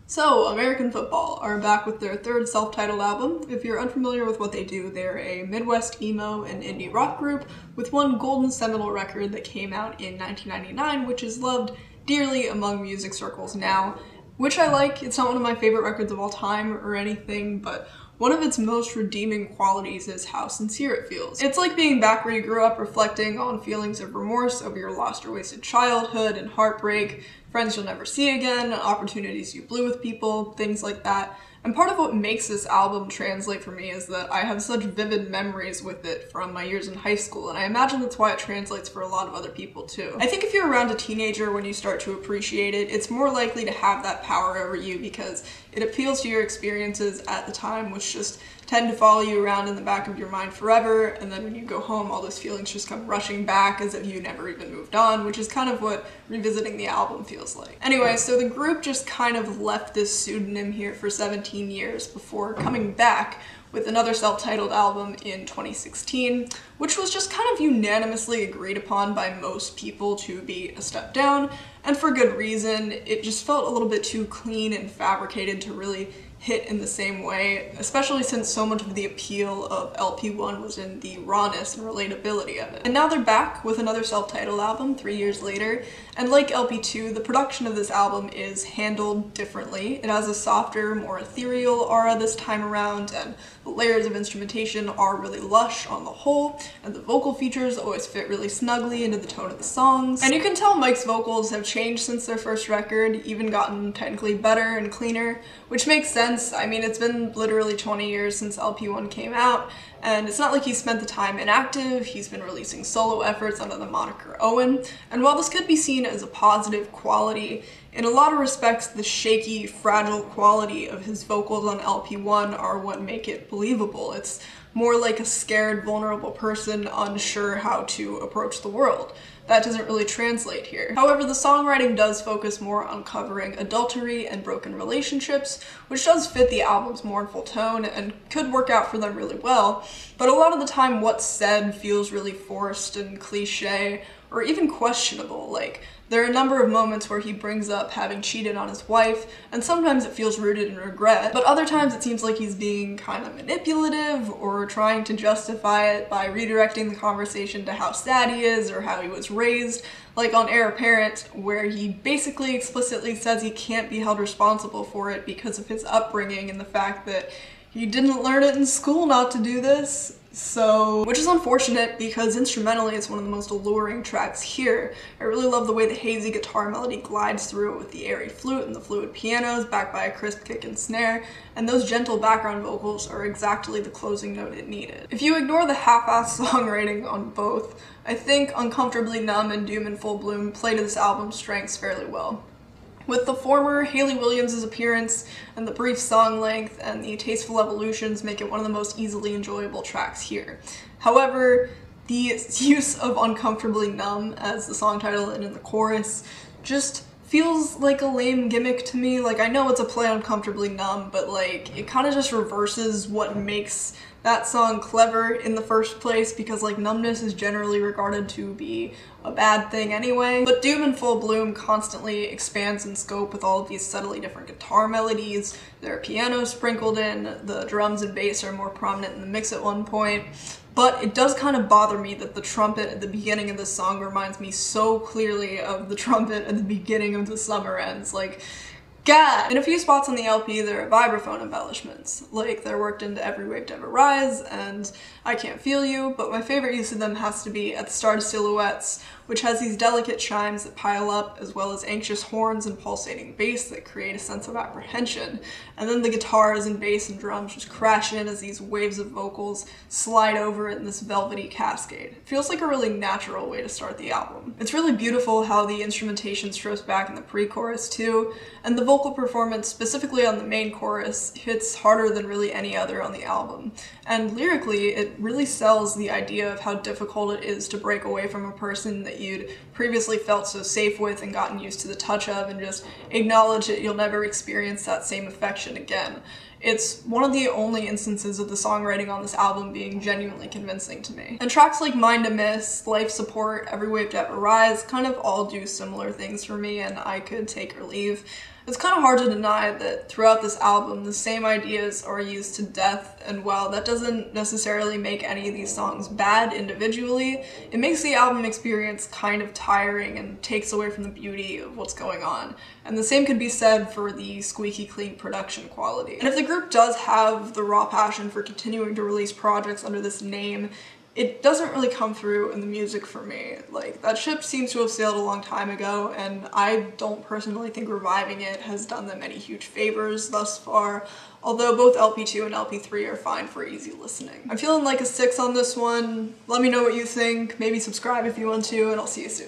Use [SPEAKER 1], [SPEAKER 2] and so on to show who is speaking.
[SPEAKER 1] So, American Football are back with their third self-titled album. If you're unfamiliar with what they do, they're a Midwest emo and indie rock group with one golden seminal record that came out in 1999, which is loved dearly among music circles now, which I like. It's not one of my favorite records of all time or anything, but one of its most redeeming qualities is how sincere it feels. It's like being back where you grew up, reflecting on feelings of remorse over your lost or wasted childhood and heartbreak, friends you'll never see again, opportunities you blew with people, things like that. And part of what makes this album translate for me is that I have such vivid memories with it from my years in high school, and I imagine that's why it translates for a lot of other people too. I think if you're around a teenager when you start to appreciate it, it's more likely to have that power over you because it appeals to your experiences at the time, which just tend to follow you around in the back of your mind forever, and then when you go home, all those feelings just come rushing back as if you never even moved on, which is kind of what revisiting the album feels like. Anyway, so the group just kind of left this pseudonym here for 17 years before coming back with another self-titled album in 2016, which was just kind of unanimously agreed upon by most people to be a step down, and for good reason. It just felt a little bit too clean and fabricated to really hit in the same way, especially since so much of the appeal of LP1 was in the rawness and relatability of it. And now they're back with another self-titled album 3 years later, and like LP2, the production of this album is handled differently. It has a softer, more ethereal aura this time around, and the layers of instrumentation are really lush on the whole, and the vocal features always fit really snugly into the tone of the songs. And you can tell Mike's vocals have changed since their first record, even gotten technically better and cleaner, which makes sense. I mean, it's been literally 20 years since LP1 came out, and it's not like he's spent the time inactive. He's been releasing solo efforts under the moniker Owen, and while this could be seen as a positive quality, in a lot of respects, the shaky, fragile quality of his vocals on LP1 are what make it believable. It's more like a scared, vulnerable person unsure how to approach the world. That doesn't really translate here. However, the songwriting does focus more on covering adultery and broken relationships, which does fit the album's mournful tone and could work out for them really well, but a lot of the time what's said feels really forced and cliche, or even questionable. Like, there are a number of moments where he brings up having cheated on his wife, and sometimes it feels rooted in regret, but other times it seems like he's being kind of manipulative or trying to justify it by redirecting the conversation to how sad he is or how he was raised, like on Heir Apparent, where he basically explicitly says he can't be held responsible for it because of his upbringing and the fact that he didn't learn it in school not to do this. So, which is unfortunate because instrumentally it's one of the most alluring tracks here. I really love the way the hazy guitar melody glides through it with the airy flute and the fluid pianos backed by a crisp kick and snare, and those gentle background vocals are exactly the closing note it needed. If you ignore the half-assed songwriting on both, I think Uncomfortably Numb and Doom in Full Bloom play to this album's strengths fairly well. With the former, Hayley Williams' appearance and the brief song length and the tasteful evolutions make it one of the most easily enjoyable tracks here. However, the use of Uncomfortably Numb as the song title and in the chorus just feels like a lame gimmick to me. Like, I know it's a play on Comfortably Numb, but like, it kind of just reverses what makes that song clever in the first place, because like numbness is generally regarded to be a bad thing anyway. But Doom in Full Bloom constantly expands in scope with all of these subtly different guitar melodies. There are pianos sprinkled in, the drums and bass are more prominent in the mix at one point. But it does kind of bother me that the trumpet at the beginning of this song reminds me so clearly of the trumpet at the beginning of The Summer Ends. Like, God! In a few spots on the LP, there are vibraphone embellishments. Like, they're worked into Every Wave to Ever Rise and I Can't Feel You, but my favorite use of them has to be at the start of Silhouettes, which has these delicate chimes that pile up, as well as anxious horns and pulsating bass that create a sense of apprehension. And then the guitars and bass and drums just crash in as these waves of vocals slide over it in this velvety cascade. It feels like a really natural way to start the album. It's really beautiful how the instrumentation strips back in the pre-chorus too, and the vocal performance, specifically on the main chorus, hits harder than really any other on the album. And lyrically, it really sells the idea of how difficult it is to break away from a person that you'd previously felt so safe with and gotten used to the touch of, and just acknowledge that you'll never experience that same affection again. It's one of the only instances of the songwriting on this album being genuinely convincing to me. And tracks like Mind to Miss, Life Support, Every Wave to Ever Rise kind of all do similar things for me, and I could take or leave. It's kind of hard to deny that throughout this album, the same ideas are used to death, and while that doesn't necessarily make any of these songs bad individually, it makes the album experience kind of tiring and takes away from the beauty of what's going on. And the same could be said for the squeaky clean production quality. And if the group does have the raw passion for continuing to release projects under this name, it doesn't really come through in the music for me. Like, that ship seems to have sailed a long time ago, and I don't personally think reviving it has done them any huge favors thus far, although both LP2 and LP3 are fine for easy listening. I'm feeling like a 6 on this one. Let me know what you think, maybe subscribe if you want to, and I'll see you soon.